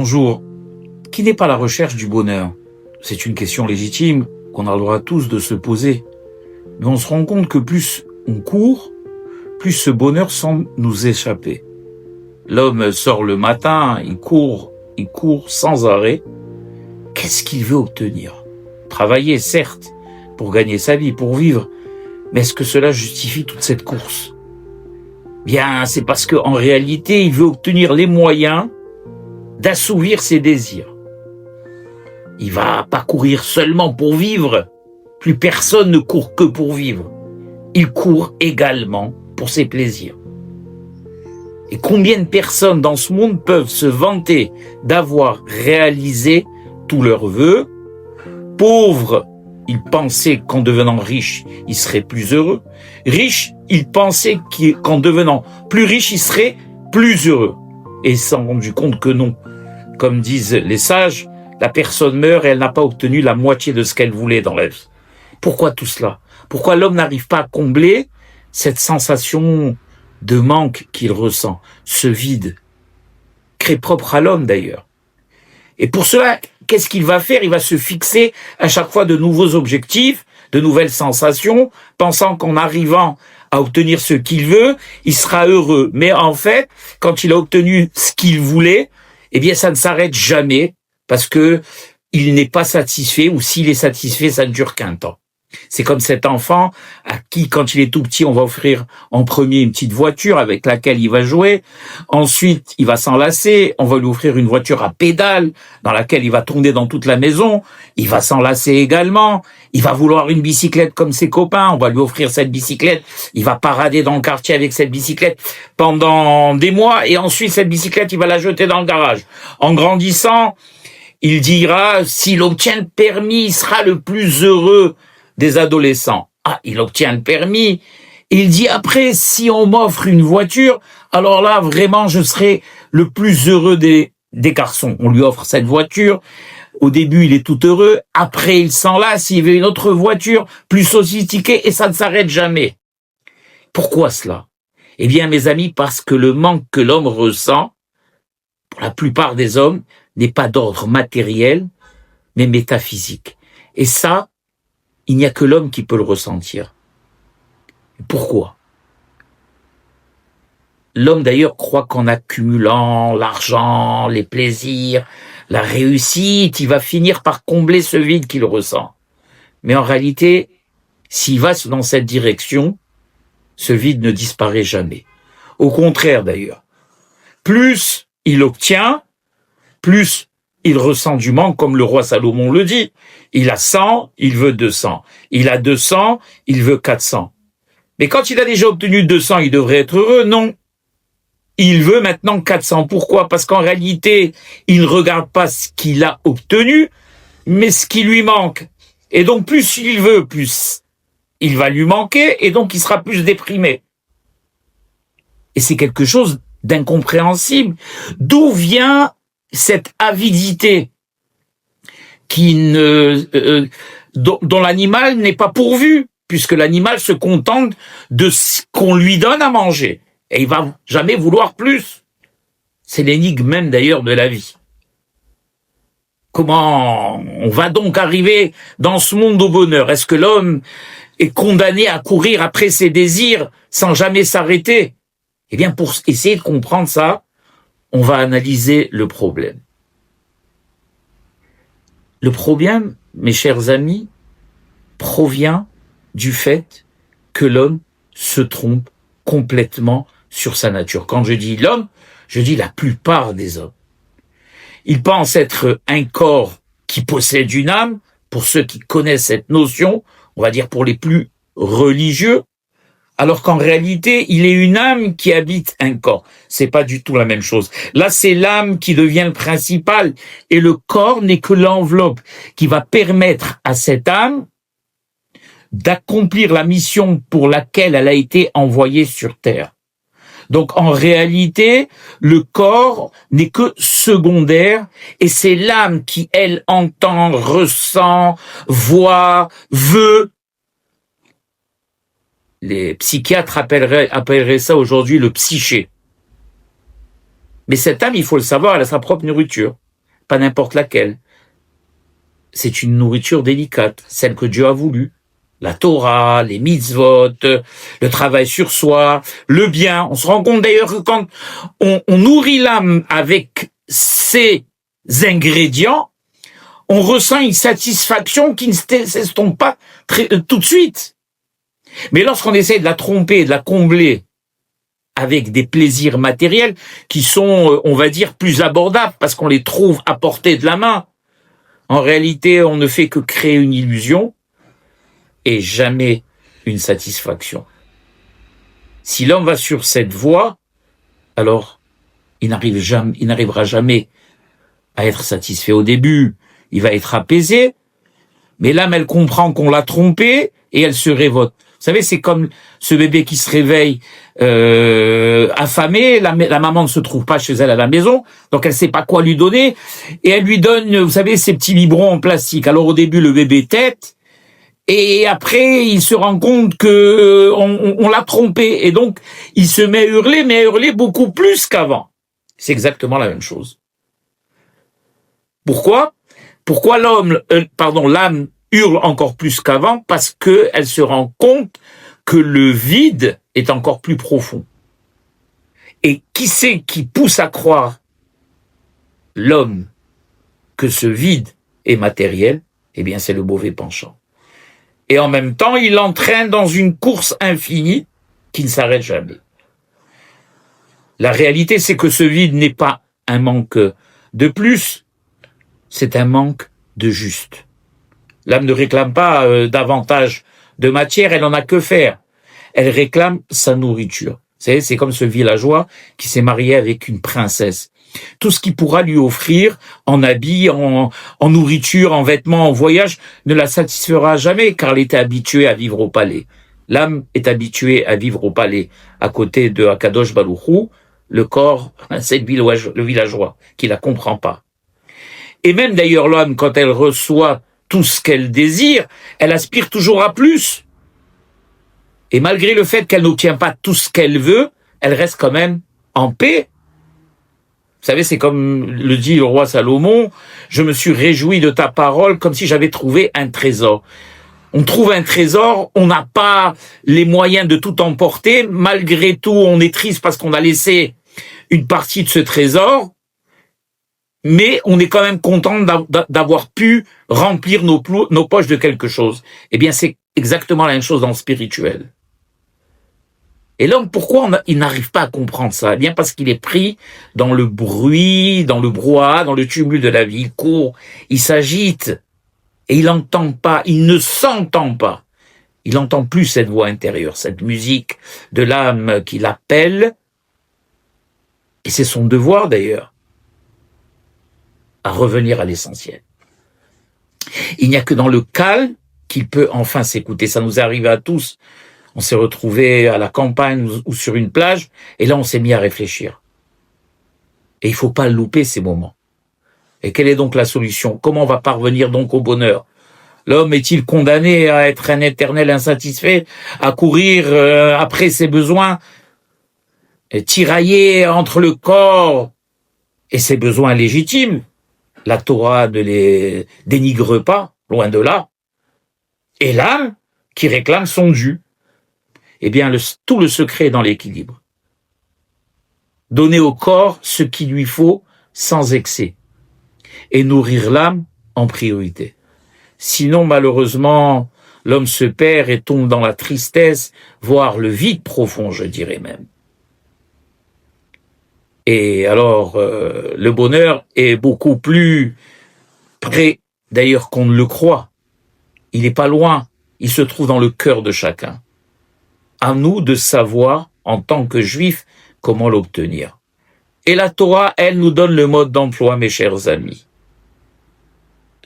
Bonjour. Qui n'est pas à la recherche du bonheur? C'est une question légitime qu'on a le droit tous de se poser. Mais on se rend compte que plus on court, plus ce bonheur semble nous échapper. L'homme sort le matin, il court sans arrêt. Qu'est-ce qu'il veut obtenir? Travailler, certes, pour gagner sa vie, pour vivre. Mais est-ce que cela justifie toute cette course? Bien, c'est parce qu'en réalité, il veut obtenir les moyens d'assouvir ses désirs. Il va pas courir seulement pour vivre. Plus personne ne court que pour vivre. Il court également pour ses plaisirs. Et combien de personnes dans ce monde peuvent se vanter d'avoir réalisé tous leurs vœux? Pauvres, ils pensaient qu'en devenant riches, ils seraient plus heureux. Riches, ils pensaient qu'en devenant plus riches, ils seraient plus heureux. Et ils se sont rendus compte que non. Comme disent les sages, la personne meurt et elle n'a pas obtenu la moitié de ce qu'elle voulait dans la vie. Pourquoi tout cela? Pourquoi l'homme n'arrive pas à combler cette sensation de manque qu'il ressent, ce vide, très propre à l'homme d'ailleurs? Et pour cela, qu'est-ce qu'il va faire? Il va se fixer à chaque fois de nouveaux objectifs, de nouvelles sensations, pensant qu'en arrivant à obtenir ce qu'il veut, il sera heureux. Mais en fait, quand il a obtenu ce qu'il voulait, eh bien, ça ne s'arrête jamais parce que il n'est pas satisfait, ou s'il est satisfait, ça ne dure qu'un temps. C'est comme cet enfant à qui, quand il est tout petit, on va offrir en premier une petite voiture avec laquelle il va jouer. Ensuite, il va s'enlacer. On va lui offrir une voiture à pédales dans laquelle il va tourner dans toute la maison. Il va s'enlacer également. Il va vouloir une bicyclette comme ses copains. On va lui offrir cette bicyclette. Il va parader dans le quartier avec cette bicyclette pendant des mois. Et ensuite, cette bicyclette, il va la jeter dans le garage. En grandissant, il dira, s'il obtient le permis, il sera le plus heureux des adolescents. Ah, il obtient le permis. Il dit après, si on m'offre une voiture, alors là, vraiment, je serai le plus heureux des garçons. On lui offre cette voiture. Au début, il est tout heureux. Après, il s'en lasse. Il veut une autre voiture plus sophistiquée et ça ne s'arrête jamais. Pourquoi cela? Eh bien, mes amis, parce que le manque que l'homme ressent, pour la plupart des hommes, n'est pas d'ordre matériel, mais métaphysique. Et ça, il n'y a que l'homme qui peut le ressentir. Pourquoi? L'homme d'ailleurs croit qu'en accumulant l'argent, les plaisirs, la réussite, il va finir par combler ce vide qu'il ressent. Mais en réalité, s'il va dans cette direction, ce vide ne disparaît jamais. Au contraire d'ailleurs, plus il obtient, plus il ressent du manque, comme le roi Salomon le dit. Il a 100, il veut 200. Il a 200, il veut 400. Mais quand il a déjà obtenu 200, il devrait être heureux? Non. Il veut maintenant 400. Pourquoi? Parce qu'en réalité, il ne regarde pas ce qu'il a obtenu, mais ce qui lui manque. Et donc, plus il veut, plus il va lui manquer, et donc il sera plus déprimé. Et c'est quelque chose d'incompréhensible. D'où vient cette avidité dont l'animal n'est pas pourvu, puisque l'animal se contente de ce qu'on lui donne à manger. Et il va jamais vouloir plus. C'est l'énigme même d'ailleurs de la vie. Comment on va donc arriver dans ce monde au bonheur? Est-ce que l'homme est condamné à courir après ses désirs sans jamais s'arrêter? Eh bien, pour essayer de comprendre ça, on va analyser le problème. Le problème, mes chers amis, provient du fait que l'homme se trompe complètement sur sa nature. Quand je dis l'homme, je dis la plupart des hommes. Ils pensent être un corps qui possède une âme, pour ceux qui connaissent cette notion, on va dire pour les plus religieux, alors qu'en réalité, il est une âme qui habite un corps. C'est pas du tout la même chose. Là, c'est l'âme qui devient le principal, et le corps n'est que l'enveloppe qui va permettre à cette âme d'accomplir la mission pour laquelle elle a été envoyée sur Terre. Donc, en réalité, le corps n'est que secondaire, et c'est l'âme qui, elle, entend, ressent, voit, veut. Les psychiatres appelleraient ça aujourd'hui le psyché. Mais cette âme, il faut le savoir, elle a sa propre nourriture. pas n'importe laquelle. C'est une nourriture délicate, celle que Dieu a voulu. La Torah, les mitzvot, le travail sur soi, le bien. On se rend compte d'ailleurs que quand on nourrit l'âme avec ces ingrédients, on ressent une satisfaction qui ne s'estompe pas tout de suite. Mais lorsqu'on essaie de la tromper, de la combler avec des plaisirs matériels qui sont, on va dire, plus abordables parce qu'on les trouve à portée de la main, en réalité, on ne fait que créer une illusion et jamais une satisfaction. Si l'homme va sur cette voie, alors il n'arrivera jamais à être satisfait. Au début, il va être apaisé, mais l'âme, elle comprend qu'on l'a trompé et elle se révolte. Vous savez, c'est comme ce bébé qui se réveille affamé, la maman ne se trouve pas chez elle à la maison, donc elle sait pas quoi lui donner, et elle lui donne, vous savez, ces petits biberons en plastique. Alors au début, le bébé tète, et après, il se rend compte que on l'a trompé, et donc il se met à hurler, mais à hurler beaucoup plus qu'avant. C'est exactement la même chose. Pourquoi l'âme hurle encore plus qu'avant? Parce que elle se rend compte que le vide est encore plus profond. Et qui c'est qui pousse à croire l'homme que ce vide est matériel? Eh bien, c'est le mauvais penchant. Et en même temps, il l'entraîne dans une course infinie qui ne s'arrête jamais. La réalité, c'est que ce vide n'est pas un manque de plus, c'est un manque de juste. L'âme ne réclame pas davantage de matière, elle en a que faire. Elle réclame sa nourriture. Vous savez, c'est comme ce villageois qui s'est marié avec une princesse. Tout ce qu'il pourra lui offrir en habits, en nourriture, en vêtements, en voyage, ne la satisfera jamais, car elle était habituée à vivre au palais. L'âme est habituée à vivre au palais. À côté de Akadosh Baruch Hu, le corps, c'est le villageois qui la comprend pas. Et même d'ailleurs l'âme, quand elle reçoit tout ce qu'elle désire, elle aspire toujours à plus. Et malgré le fait qu'elle n'obtient pas tout ce qu'elle veut, elle reste quand même en paix. Vous savez, c'est comme le dit le roi Salomon, je me suis réjoui de ta parole comme si j'avais trouvé un trésor. On trouve un trésor, on n'a pas les moyens de tout emporter, malgré tout, on est triste parce qu'on a laissé une partie de ce trésor, mais on est quand même content d'avoir pu remplir nos poches de quelque chose. Eh bien, c'est exactement la même chose dans le spirituel. Et l'homme, pourquoi il n'arrive pas à comprendre ça? Eh bien, parce qu'il est pris dans le bruit, dans le brouhaha, dans le tumulte de la vie. Il court, il s'agite, et il n'entend pas, il ne s'entend pas. Il n'entend plus cette voix intérieure, cette musique de l'âme qui l'appelle. Et c'est son devoir, d'ailleurs, à revenir à l'essentiel. Il n'y a que dans le calme qu'il peut enfin s'écouter. Ça nous est arrivé à tous. On s'est retrouvés à la campagne ou sur une plage, et là on s'est mis à réfléchir. Et il faut pas louper ces moments. Et quelle est donc la solution? Comment on va parvenir donc au bonheur? L'homme est-il condamné à être un éternel insatisfait, à courir après ses besoins, tiraillé entre le corps et ses besoins légitimes? La Torah ne les dénigre pas, loin de là. Et l'âme qui réclame son dû. Eh bien, tout le secret est dans l'équilibre. Donner au corps ce qu'il lui faut sans excès. Et nourrir l'âme en priorité. Sinon, malheureusement, l'homme se perd et tombe dans la tristesse, voire le vide profond, je dirais même. Et alors, le bonheur est beaucoup plus près, d'ailleurs, qu'on ne le croit. Il n'est pas loin, il se trouve dans le cœur de chacun. À nous de savoir, en tant que juifs, comment l'obtenir. Et la Torah, elle, nous donne le mode d'emploi, mes chers amis.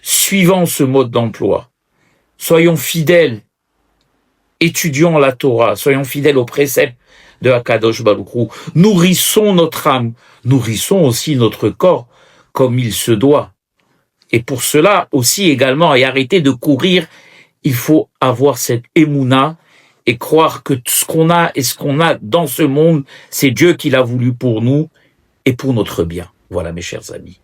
Suivons ce mode d'emploi. Soyons fidèles. Étudions la Torah. Soyons fidèles aux préceptes de Akadosh Baruch Hu. Nourrissons notre âme. Nourrissons aussi notre corps comme il se doit. Et pour cela aussi également, et arrêter de courir, il faut avoir cette émouna et croire que tout ce qu'on a et ce qu'on a dans ce monde, c'est Dieu qui l'a voulu pour nous et pour notre bien. Voilà, mes chers amis.